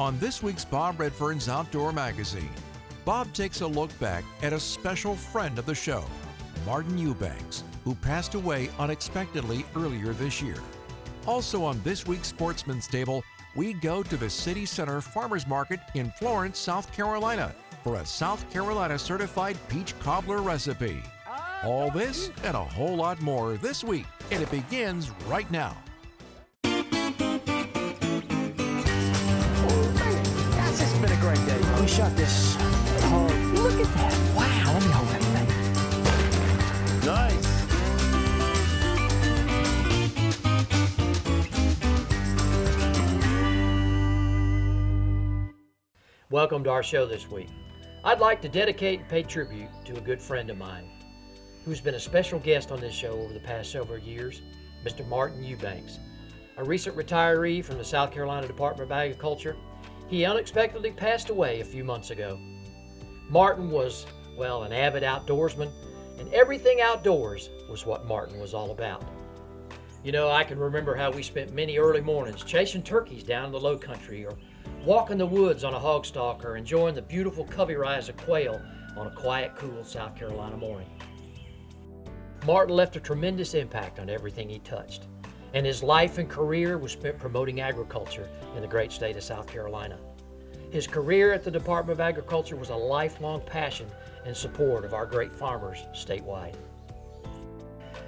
On this week's Bob Redfern's Outdoor Magazine, Bob takes a look back at a special friend of the show, Martin Eubanks, who passed away unexpectedly earlier this year. Also on this week's Sportsman's Table, we go to the City Center Farmers Market in Florence, South Carolina, for a South Carolina certified peach cobbler recipe. All this and a whole lot more this week, and it begins right now. This has been a great day. We shot this hog. Look at that. Wow, let me hold that thing. Nice. Welcome to our show this week. I'd like to dedicate and pay tribute to a good friend of mine who's been a special guest on this show over the past several years, Mr. Martin Eubanks. A recent retiree from the South Carolina Department of Agriculture, he unexpectedly passed away a few months ago. Martin was, well, an avid outdoorsman, and everything outdoors was what Martin was all about. You know, I can remember how we spent many early mornings chasing turkeys down in the low country, or walking the woods on a hog stalk, or enjoying the beautiful covey rise of quail on a quiet, cool South Carolina morning. Martin left a tremendous impact on everything he touched, and his life and career was spent promoting agriculture in the great state of South Carolina. His career at the Department of Agriculture was a lifelong passion and support of our great farmers statewide.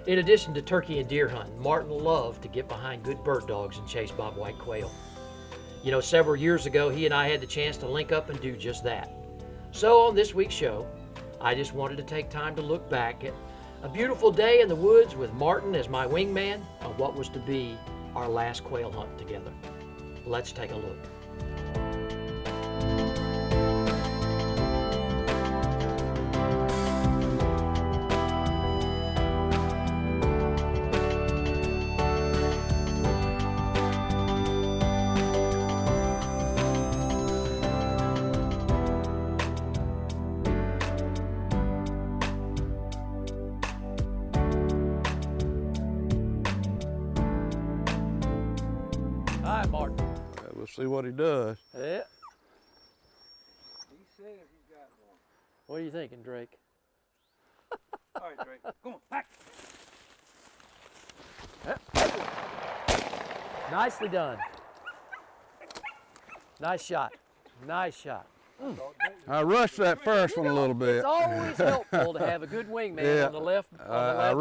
In addition to turkey and deer hunting, Martin loved to get behind good bird dogs and chase bobwhite quail. You know, several years ago, he and I had the chance to link up and do just that. So on this week's show, I just wanted to take time to look back at a beautiful day in the woods with Martin as my wingman on what was to be our last quail hunt together. Let's take a look. Hi, Martin. We'll see what he does. Yeah. He says he's got one. What are you thinking, Drake? All right, Drake. Come on, back. Nicely done. Nice shot. Nice shot. I rushed that first one a little bit. It's always helpful to have a good wingman on the left. I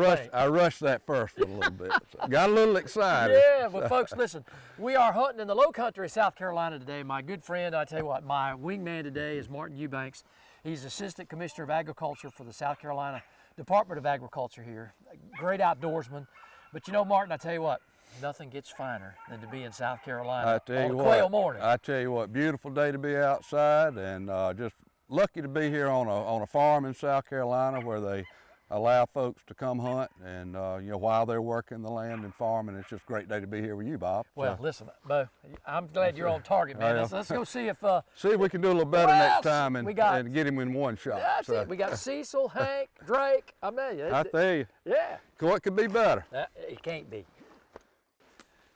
rushed that first one a little bit. So got a little excited. Yeah, but folks, listen, we are hunting in the low country of South Carolina today. My good friend, I tell you what, my wingman today is Martin Eubanks. He's Assistant Commissioner of Agriculture for the South Carolina Department of Agriculture here. A great outdoorsman. But you know, Martin, I tell you what, nothing gets finer than to be in South Carolina on a quail morning. I tell you what, beautiful day to be outside, and just lucky to be here on a farm in South Carolina where they allow folks to come hunt, and you know, while they're working the land and farming. It's just a great day to be here with you, Bob. Well, listen, Bo, I'm glad you're on target, man. Let's go see if we can do a little better next time and get him in one shot. That's it. We got Cecil, Hank, Drake. I mean, I tell you. Yeah. What could be better? It can't be.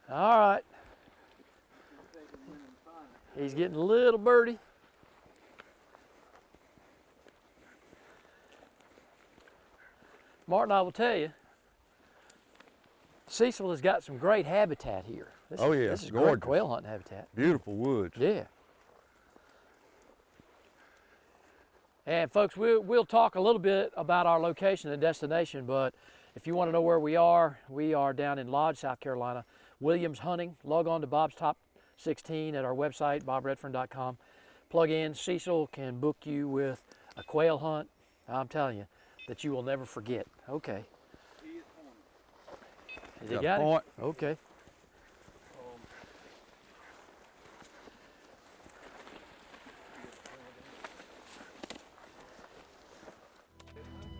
All right. He's getting a little birdie. Martin, I will tell you, Cecil has got some great habitat here. This is gorgeous. Great quail hunting habitat. Beautiful woods. Yeah. And folks, we'll talk a little bit about our location and destination, but if you want to know where we are down in Lodge, South Carolina. Williams Hunting. Log on to Bob's Top 16 at our website, bobredfern.com. Plug in. Cecil can book you with a quail hunt. I'm telling you that you will never forget. Okay. Has he got it? Okay.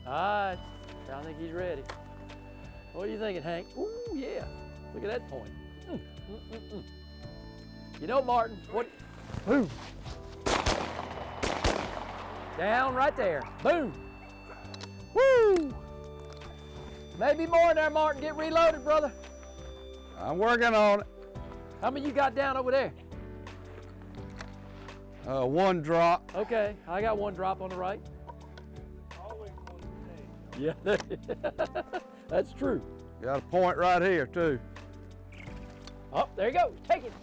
All right. I think he's ready. What are you thinking, Hank? Ooh, yeah. Look at that point. You know, Martin, what? Boom. Down right there. Boom. Woo! Maybe more in there, Martin. Get reloaded, brother. I'm working on it. How many you got down over there? One drop. Okay, I got one drop on the right. Always one to Yeah, that's true. Got a point right here too. Oh, there you go. Take it.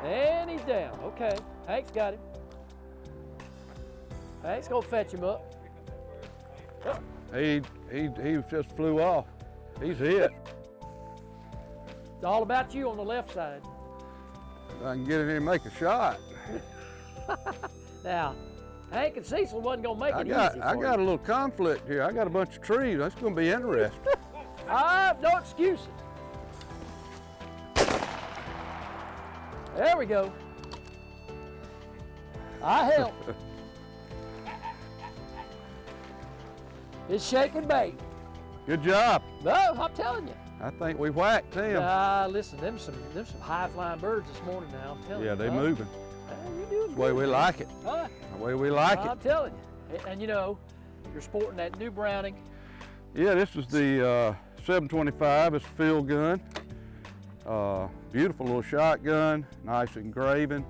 And he's down. Okay, Hank's got him. Hank's gonna fetch him up. Oh, He just flew off. He's hit. it's all about you on the left side. I can get in here and make a shot. Now, Hank and Cecil wasn't gonna make it easy I for got a you. little conflict here. I got a bunch of trees. That's gonna be interesting. No excuses. There we go. I help. It's shake and bake. Good job. No, I'm telling you. I think we whacked him. Listen, them some high flying birds this morning now. I'm telling you. Yeah, they huh? moving. You're doing That's the way good, we man. like it. Huh? The way we like I'm it. telling you. And you know, you're sporting that new Browning. Yeah, this is the 725. It's a field gun. Beautiful little shotgun, nice engraving.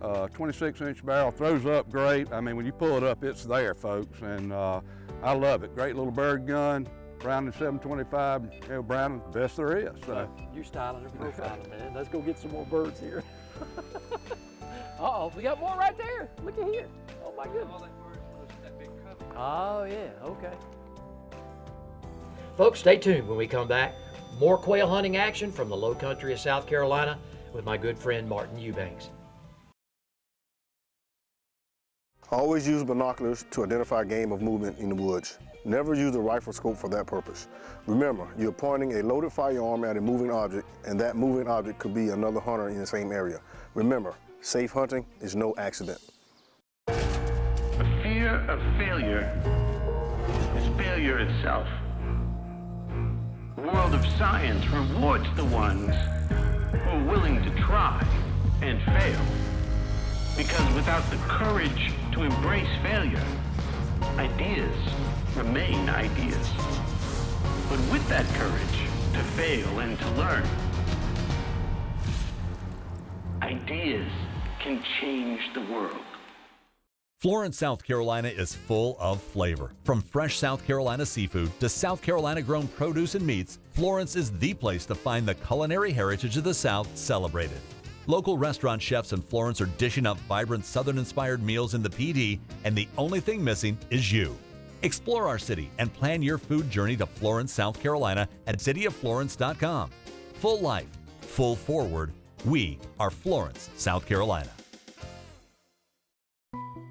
26-inch barrel, throws up great. I mean, when you pull it up, it's there, folks, and I love it. Great little bird gun, Browning 725. You know, Browning, best there is. So. You styling and profiling, man. Let's go get some more birds here. Uh-oh, we got more right there. Look at here. Oh my goodness. all that birds was that big cover. Oh yeah, okay. Folks, stay tuned when we come back. More quail hunting action from the low country of South Carolina with my good friend Martin Eubanks. Always use binoculars to identify game of movement in the woods. Never use a rifle scope for that purpose. Remember, you're pointing a loaded firearm at a moving object, and that moving object could be another hunter in the same area. Remember, safe hunting is no accident. The fear of failure is failure itself. The world of science rewards the ones who are willing to try and fail. Because without the courage to embrace failure, ideas remain ideas. But with that courage to fail and to learn, ideas can change the world. Florence, South Carolina is full of flavor. From fresh South Carolina seafood to South Carolina grown produce and meats, Florence is the place to find the culinary heritage of the South celebrated. Local restaurant chefs in Florence are dishing up vibrant Southern-inspired meals in the PD, and the only thing missing is you. Explore our city and plan your food journey to Florence, South Carolina at cityofflorence.com. Full life, full forward. We are Florence, South Carolina.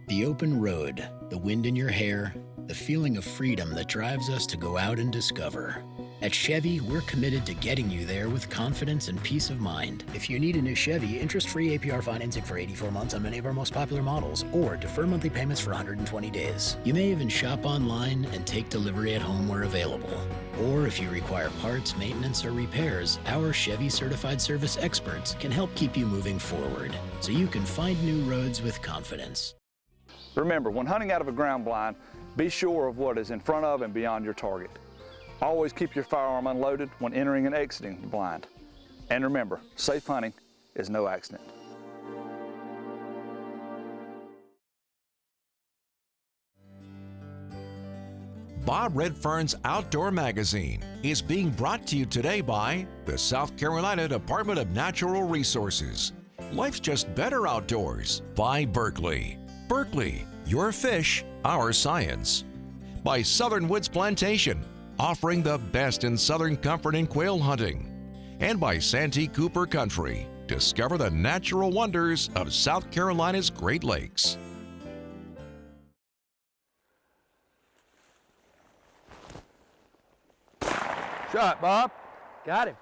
The open road, the wind in your hair, the feeling of freedom that drives us to go out and discover. At Chevy, we're committed to getting you there with confidence and peace of mind. If you need a new Chevy, interest-free APR financing for 84 months on many of our most popular models, or defer monthly payments for 120 days. You may even shop online and take delivery at home where available. Or if you require parts, maintenance, or repairs, our Chevy certified service experts can help keep you moving forward, so you can find new roads with confidence. Remember, when hunting out of a ground blind, be sure of what is in front of and beyond your target. Always keep your firearm unloaded when entering and exiting the blind. And remember, safe hunting is no accident. Bob Redfern's Outdoor Magazine is being brought to you today by the South Carolina Department of Natural Resources. Life's just better outdoors. By Berkeley. Berkeley, your fish, our science. By Southern Woods Plantation, offering the best in southern comfort in quail hunting. And by Santee Cooper Country, discover the natural wonders of South Carolina's Great Lakes. Shot, Bob. Got him.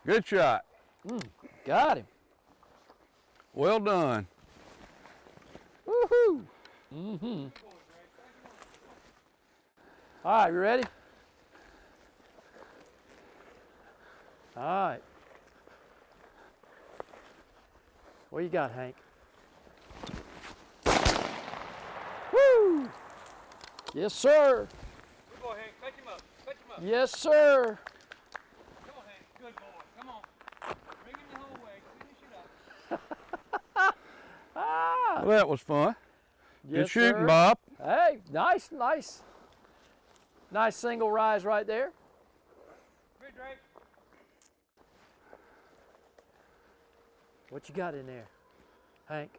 Good shot. Got him. Well done. Woohoo! All right, you ready? All right. What you got, Hank? Woo! Yes, sir. Good boy, Hank. Fetch him up. Fetch him up. Yes, sir. Come on, Hank. Good boy. Come on. Bring him the whole way. Finish it up. Well, that was fun. Good Yes, shooting, sir. Bob. Hey, nice. Nice single rise right there. What you got in there, Hank?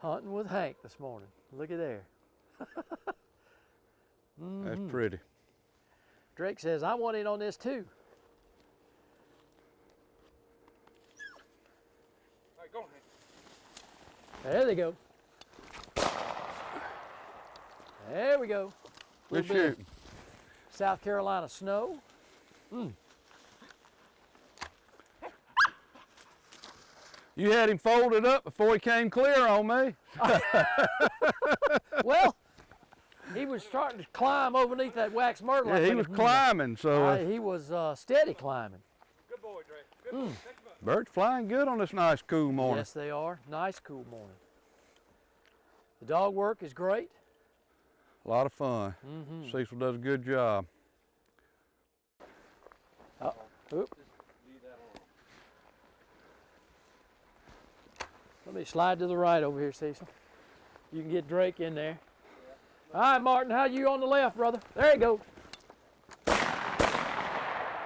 Hunting with Hank this morning. Look at there. That's pretty. Drake says, I want in on this too. All right, go on, Hank. There they go. There we go. Good Little bit of shooting. South Carolina snow. You had him folded up before he came clear on me. Well, he was starting to climb underneath that wax myrtle. Yeah, he was climbing, so he was steady climbing. Good boy, Drake. Good boy. Thank you, bud. birds flying good on this nice cool morning. Yes, they are. Nice, cool morning. The dog work is great. A lot of fun. Cecil does a good job. Oop. Let me slide to the right over here, Cecil. You can get Drake in there. All right, Martin, how you on the left, brother? There you go.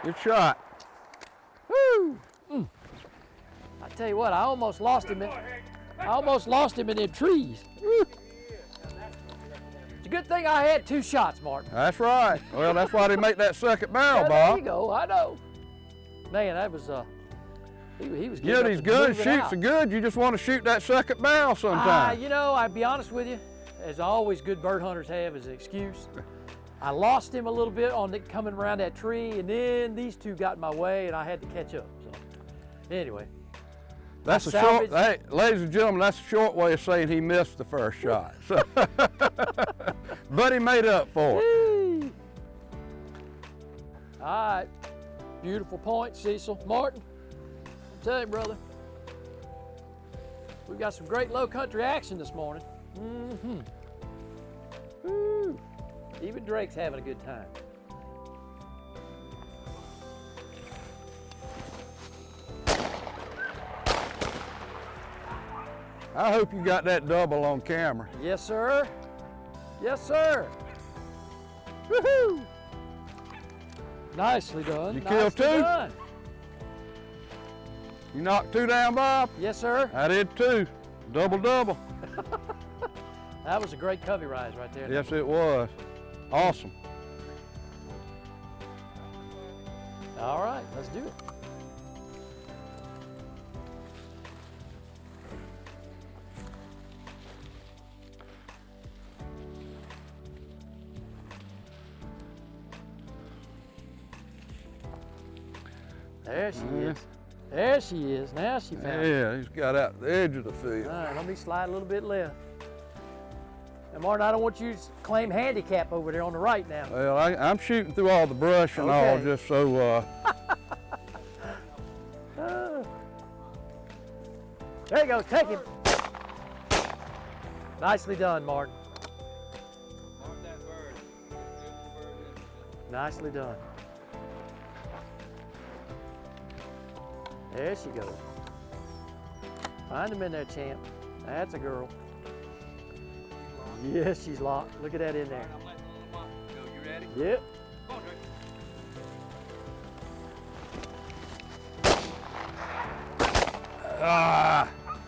Good shot. Woo! I tell you what, I almost lost him in the trees. Woo. It's a good thing I had 2 shots, Martin. That's right. Well, that's why they make that second barrel, Yeah, there you Bob. go. I know. Man, that was he was. Yeah, getting these up to guns move it shoot out. so good, you just want to shoot that second barrel sometimes. You know, I'll be honest with you, as always good bird hunters have as an excuse. I lost him a little bit on coming around that tree, and then these 2 got in my way, and I had to catch up. So, anyway. That's a salvaged- short, hey, ladies and gentlemen, that's a short way of saying he missed the first shot. So but he made up for it. Whee! All right. Beautiful point, Cecil. Martin, I tell you, brother, we've got some great low country action this morning. Woo. Even Drake's having a good time. I hope you got that double on camera. Yes, sir. Yes, sir. Woohoo! Nicely done. You killed Nicely 2? done. You knocked 2 down, Bob? Yes, sir. I did 2. Double, double. That was a great covey rise right there. Yes, it was. Awesome. All right, let's do it. There she is. There she is. Now she found it. Yeah, he's got out the edge of the field. All right, let me slide a little bit left. Now, Martin, I don't want you to claim handicap over there on the right now. Well, I'm shooting through all the brush and all Okay. just so, There you go, take him. Nicely done, Martin. Mark that bird. Beautiful bird is. Nicely done. There she goes. Find him in there, champ. That's a girl. Yes, she's locked. Look at that in there. I'm letting the little mark go. You ready? Yep. Go on, Drake.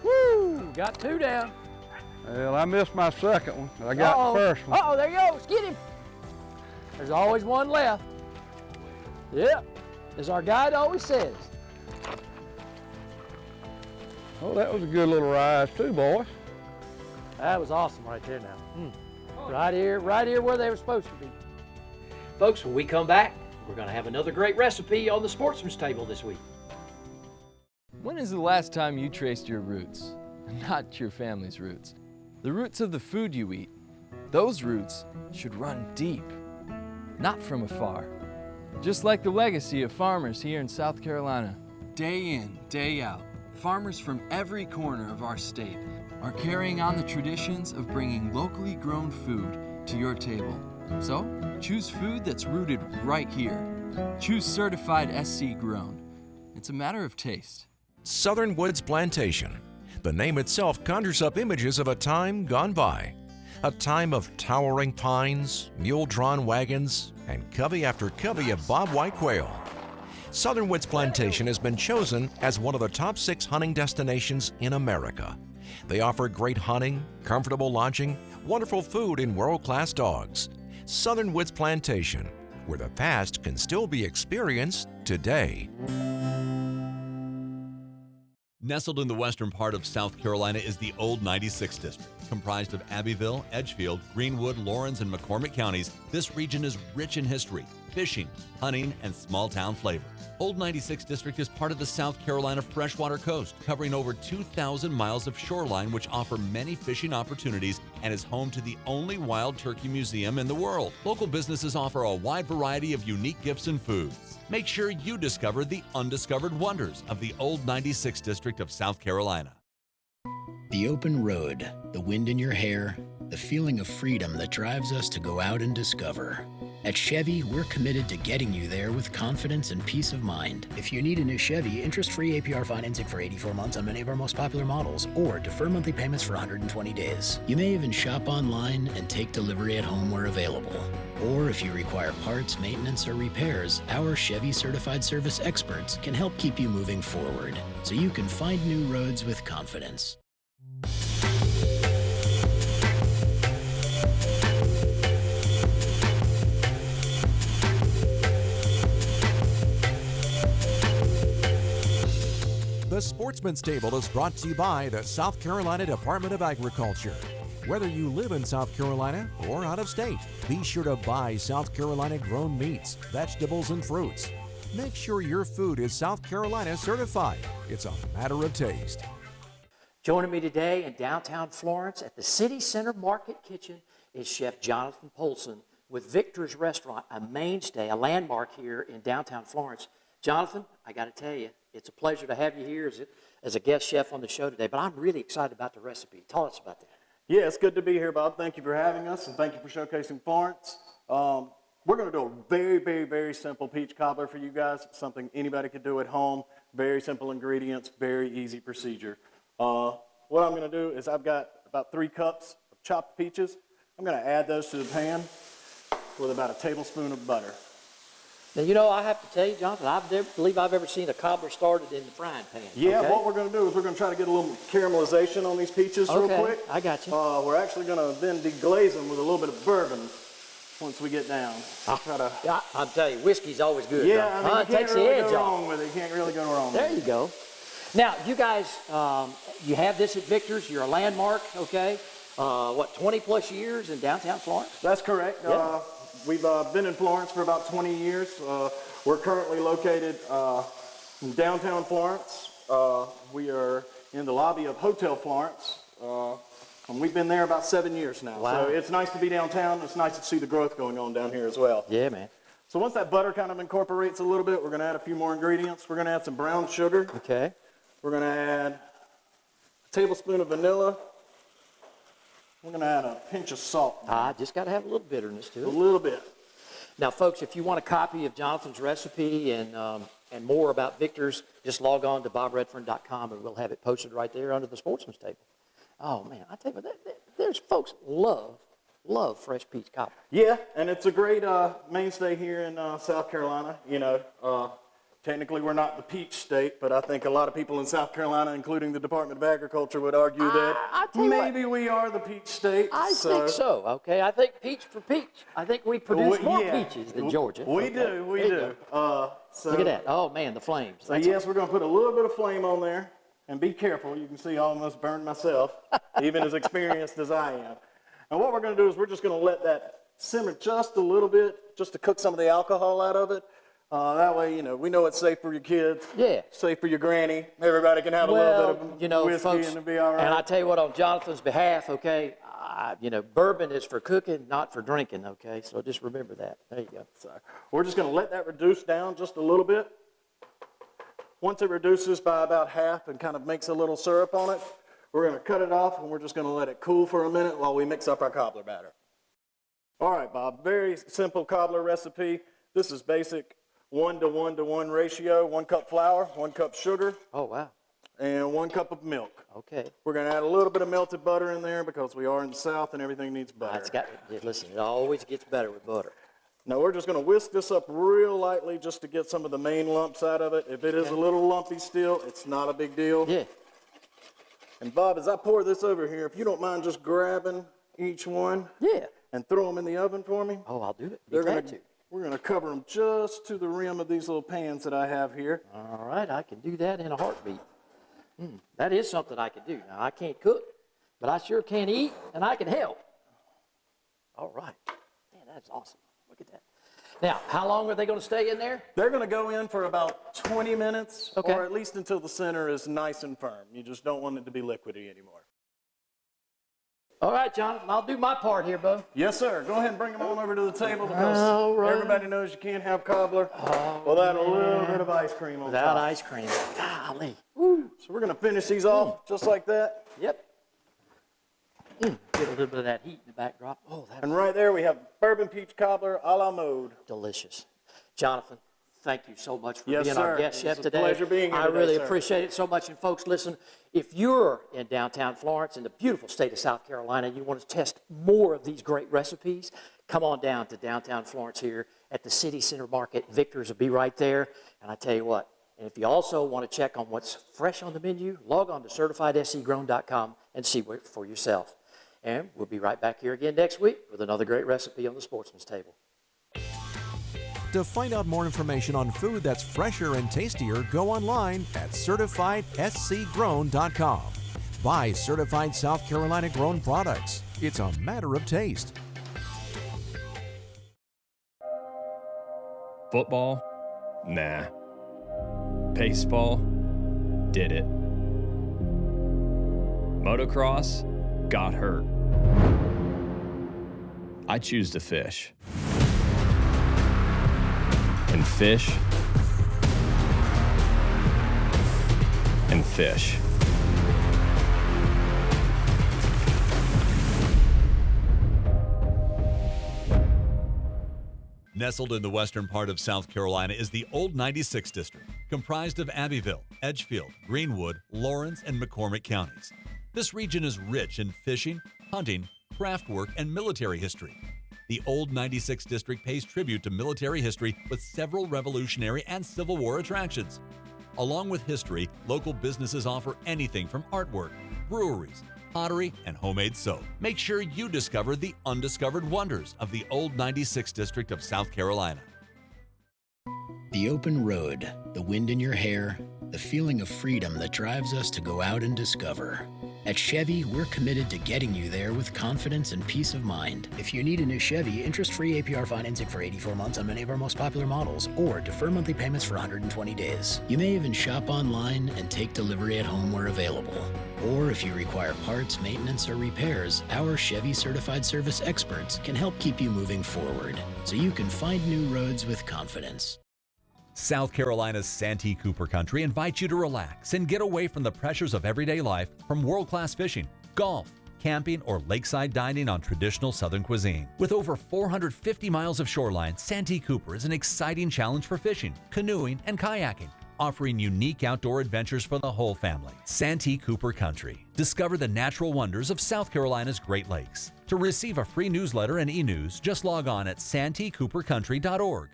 Woo! Got 2 down. well, I missed my second one. I got Uh-oh. the first one. Uh-oh, there he goes. Get him. There's always one left. Yep, as our guide always says. Oh, that was a good little rise too, boys. That was awesome right there now. Right here where they were supposed to be. Folks, when we come back, we're going to have another great recipe on the Sportsman's Table this week. When is the last time you traced your roots? Not your family's roots. The roots of the food you eat. Those roots should run deep, not from afar. Just like the legacy of farmers here in South Carolina. Day in, day out, farmers from every corner of our state are carrying on the traditions of bringing locally grown food to your table. So, choose food that's rooted right here. Choose certified SC grown. It's a matter of taste. Southern Woods Plantation, The name itself conjures up images of a time gone by. A time of towering pines, mule-drawn wagons, and covey after covey of bobwhite quail. Southern Woods Plantation has been chosen as one of the top 6 hunting destinations in America. They offer great hunting, comfortable lodging, wonderful food, and world-class dogs. Southern Woods Plantation, where the past can still be experienced today. Nestled in the western part of South Carolina is the Old 96 District. Comprised of Abbeville, Edgefield, Greenwood, Lawrence, and McCormick counties, this region is rich in history, fishing, hunting, and small-town flavor. Old 96 District is part of the South Carolina freshwater coast, covering over 2,000 miles of shoreline, which offer many fishing opportunities and is home to the only wild turkey museum in the world. Local businesses offer a wide variety of unique gifts and foods. Make sure you discover the undiscovered wonders of the Old 96 District of South Carolina. The open road, the wind in your hair, the feeling of freedom that drives us to go out and discover. At Chevy, we're committed to getting you there with confidence and peace of mind. If you need a new Chevy, interest-free APR financing for 84 months on many of our most popular models, or defer monthly payments for 120 days. You may even shop online and take delivery at home where available. Or if you require parts, maintenance, or repairs, our Chevy certified service experts can help keep you moving forward, so you can find new roads with confidence. The Sportsman's Table is brought to you by the South Carolina Department of Agriculture. Whether you live in South Carolina or out of state, be sure to buy South Carolina grown meats, vegetables, and fruits. Make sure your food is South Carolina certified. It's a matter of taste. Joining me today in downtown Florence at the City Center Market Kitchen is Chef Jonathan Polson with Victor's Restaurant, a mainstay, a landmark here in downtown Florence. Jonathan, I got to tell you, it's a pleasure to have you here as a guest chef on the show today, but I'm really excited about the recipe. Tell us about that. Yeah, it's good to be here, Bob. Thank you for having us, and thank you for showcasing Florence. We're going to do a very, very, very simple peach cobbler for you guys. It's something anybody could do at home. Very simple ingredients, very easy procedure. What I'm going to do is I've got about 3 cups of chopped peaches. I'm going to add those to the pan with about a tablespoon of butter. Now, you know, I have to tell you, Jonathan, I never believe I've ever seen a cobbler started in the frying pan. Yeah, okay? What we're going to do is we're going to try to get a little caramelization on these peaches real quick. I got you. We're actually going to then deglaze them with a little bit of bourbon once we get down. Yeah, I'll tell you, whiskey's always good. Yeah, I mean, you takes can't really the edge go off. wrong with it. You can't really go wrong with it. There you go. Now, you guys, you have this at Victor's. You're a landmark, okay? 20 plus years in downtown Florence? That's correct. Yeah. We've been in Florence for about 20 years. We're currently located in downtown Florence. We are in the lobby of Hotel Florence, and we've been there about 7 years now. Wow. So it's nice to be downtown. It's nice to see the growth going on down here as well. Yeah, man. So once that butter kind of incorporates a little bit, we're going to add a few more ingredients. We're going to add some brown sugar. Okay. We're going to add a tablespoon of vanilla. We're going to add a pinch of salt. Just got to have a little bitterness to it. A little bit. Now, folks, if you want a copy of Jonathan's recipe and more about Victor's, just log on to bobredfern.com and we'll have it posted right there under the Sportsman's Table. Oh, man, I tell you what, there's folks love fresh peach cobbler. Yeah, and it's a great mainstay here in South Carolina. You know, technically we're not the peach state, but I think a lot of people in South Carolina, including the Department of Agriculture, would argue that maybe we are the peach state. I think so, okay? I think peach for peach. I think we produce more peaches than Georgia. We do. Look at that. Oh, man, the flames. So, yes, we're going to put a little bit of flame on there. And be careful. You can see I almost burned myself, even as experienced as I am. And what we're going to do is we're just going to let that simmer just a little bit, just to cook some of the alcohol out of it. That way, you know, we know it's safe for your kids. Yeah. Safe for your granny. Everybody can have a little bit of whiskey folks, and it'll be all right. And I tell you what, on Jonathan's behalf, okay, bourbon is for cooking, not for drinking, okay? So just remember that. There you go. So we're just going to let that reduce down just a little bit. Once it reduces by about half and kind of makes a little syrup on it, we're going to cut it off and we're just going to let it cool for a minute while we mix up our cobbler batter. All right, Bob, very simple cobbler recipe. This is basic 1-to-1-to-1 ratio, 1 cup flour, 1 cup sugar. Oh, wow. and 1 cup of milk. Okay. We're going to add a little bit of melted butter in there because we are in the South and everything needs butter. Listen, it always gets better with butter. Now we're just going to whisk this up real lightly just to get some of the main lumps out of it. If it is a little lumpy still, it's not a big deal. Yeah. And Bob, as I pour this over here, if you don't mind just grabbing each one and throw them in the oven for me. Oh, I'll do it. We're going to cover them just to the rim of these little pans that I have here. All right, I can do that in a heartbeat. That is something I can do. Now, I can't cook, but I sure can eat, and I can help. All right. Man, that's awesome. Look at that. Now, how long are they going to stay in there? They're going to go in for about 20 minutes, okay, or at least until the center is nice and firm. You just don't want it to be liquidy anymore. All right, Jonathan, I'll do my part here, Bo. Yes, sir. Go ahead and bring them on over to the table because everybody knows you can't have cobbler without a little bit of ice cream on Without top. ice cream. Golly. Woo. So we're going to finish these off just like that. Yep. Get a little bit of that heat in the backdrop. Oh, that's and right there we have bourbon peach cobbler a la mode. Delicious. Jonathan, thank you so much for Yes, being sir. our guest chef It's a today. pleasure being here I today, really sir. appreciate it so much. And folks, listen, if you're in downtown Florence in the beautiful state of South Carolina and you want to test more of these great recipes, come on down to downtown Florence here at the City Center Market. Victor's will be right there. And I tell you what, and if you also want to check on what's fresh on the menu, log on to CertifiedSCGrown.com and see it for yourself. And we'll be right back here again next week with another great recipe on the Sportsman's Table. To find out more information on food that's fresher and tastier, go online at CertifiedSCGrown.com. Buy certified South Carolina grown products. It's a matter of taste. Football? Nah. Baseball? Did it. Motocross? Got hurt. I choose to fish. And fish. And fish. Nestled in the western part of South Carolina is the Old 96 District, comprised of Abbeville, Edgefield, Greenwood, Lawrence, and McCormick counties. This region is rich in fishing, hunting, craft work, and military history. The Old 96 District pays tribute to military history with several Revolutionary and Civil War attractions. Along with history, local businesses offer anything from artwork, breweries, pottery, and homemade soap. Make sure you discover the undiscovered wonders of the Old 96 District of South Carolina. The open road, the wind in your hair, the feeling of freedom that drives us to go out and discover. At Chevy, we're committed to getting you there with confidence and peace of mind. If you need a new Chevy, interest-free APR financing for 84 months on many of our most popular models, or defer monthly payments for 120 days. You may even shop online and take delivery at home where available. Or if you require parts, maintenance, or repairs, our Chevy certified service experts can help keep you moving forward, so you can find new roads with confidence. South Carolina's Santee Cooper Country invites you to relax and get away from the pressures of everyday life from world-class fishing, golf, camping, or lakeside dining on traditional Southern cuisine. With over 450 miles of shoreline, Santee Cooper is an exciting challenge for fishing, canoeing, and kayaking, offering unique outdoor adventures for the whole family. Santee Cooper Country. Discover the natural wonders of South Carolina's Great Lakes. To receive a free newsletter and e-news, just log on at santeecoopercountry.org.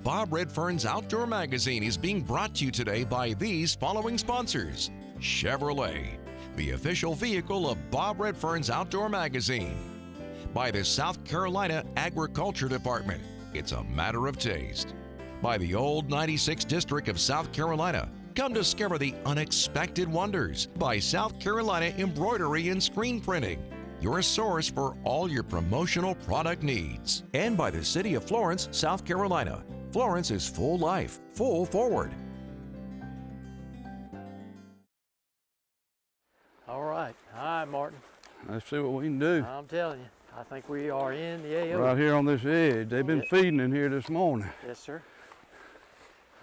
Bob Redfern's Outdoor Magazine is being brought to you today by these following sponsors. Chevrolet, the official vehicle of Bob Redfern's Outdoor Magazine. By the South Carolina Agriculture Department, it's a matter of taste. By the Old 96 District of South Carolina, come discover the unexpected wonders. By South Carolina Embroidery and Screen Printing, your source for all your promotional product needs. And by the City of Florence, South Carolina. Florence is full life, full forward. All right. Hi, Martin. Let's see what we can do. I'm telling you, I think we are in the AO. Right here on this edge. They've been feeding in here this morning. Yes, sir.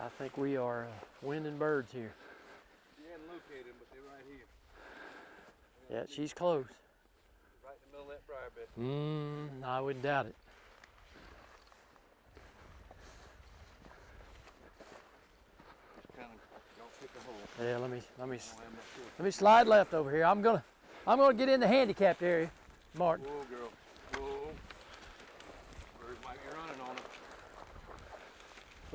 I think we are winding birds here. You hadn't located them, but they're right here. Yeah, she's close. Right in the middle of that briar bed. I wouldn't doubt it. Kind of Yeah, let me slide left over here. I'm gonna get in the handicapped area, Martin. Whoa, girl. Whoa. Birds might be running on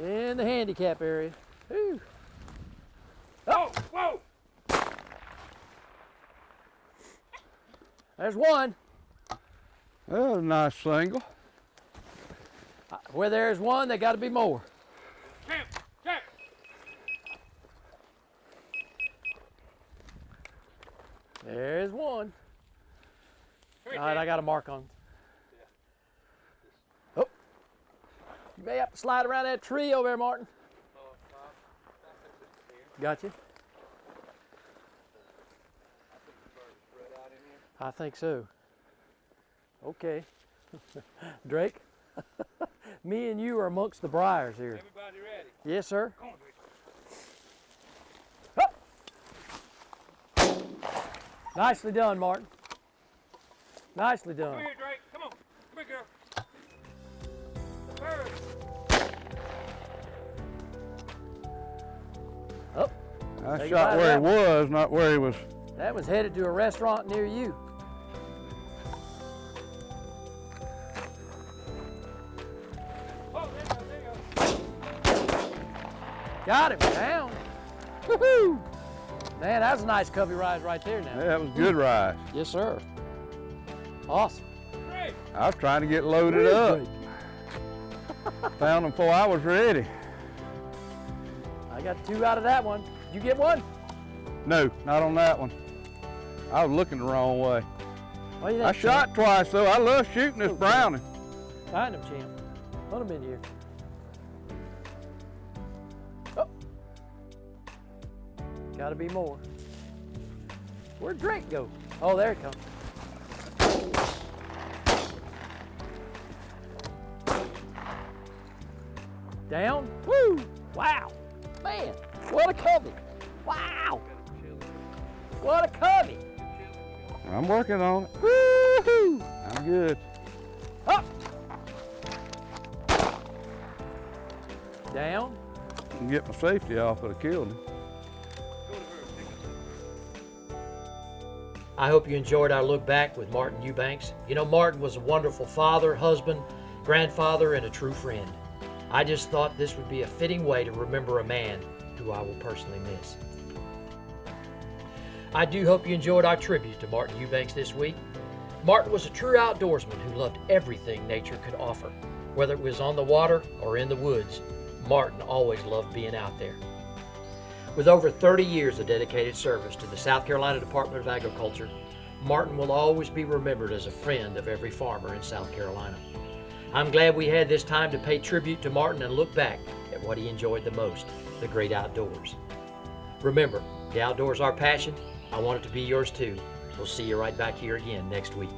it. In the handicap area. Whew. Oh, whoa! There's one. That was a nice single. Where there's one, there got to be more. Champ, champ. There's one. All right, I got a mark on. Oh, you may have to slide around that tree over there, Martin. Got you. I think so. Okay. Drake, me and you are amongst the briars here. Everybody ready? Yes, sir. Come on, Drake. Nicely done, Martin. Nicely done. Come here, Drake. Come on. Come here, girl. Bird. Oh, I take a shot bite of where he that one. was, not where he was. That was headed to a restaurant near you. Oh, there you go. Got him down. Woohoo! Man, that's a nice covey rise right there now. Yeah, that was a good rise. Yes, sir. Awesome. Drake. I was trying to get loaded up. Found them before I was ready. I got 2 out of that one. Did you get one? No, not on that one. I was looking the wrong way. What do you I think, shot twice though. I love shooting this brownie. Find him, champ. Put him in here. Oh. Gotta be more. Where'd Drake go? Oh, there it comes. Down. Woo! Wow. Man, what a covey. Wow. What a covey. I'm working on it. Woo-hoo! I'm good. Up. Down. Can get my safety off, but I killed him. I hope you enjoyed our look back with Martin Eubanks. You know, Martin was a wonderful father, husband, grandfather, and a true friend. I just thought this would be a fitting way to remember a man who I will personally miss. I do hope you enjoyed our tribute to Martin Eubanks this week. Martin was a true outdoorsman who loved everything nature could offer. Whether it was on the water or in the woods, Martin always loved being out there. With over 30 years of dedicated service to the South Carolina Department of Agriculture, Martin will always be remembered as a friend of every farmer in South Carolina. I'm glad we had this time to pay tribute to Martin and look back at what he enjoyed the most, the great outdoors. Remember, the outdoors are our passion. I want it to be yours too. We'll see you right back here again next week.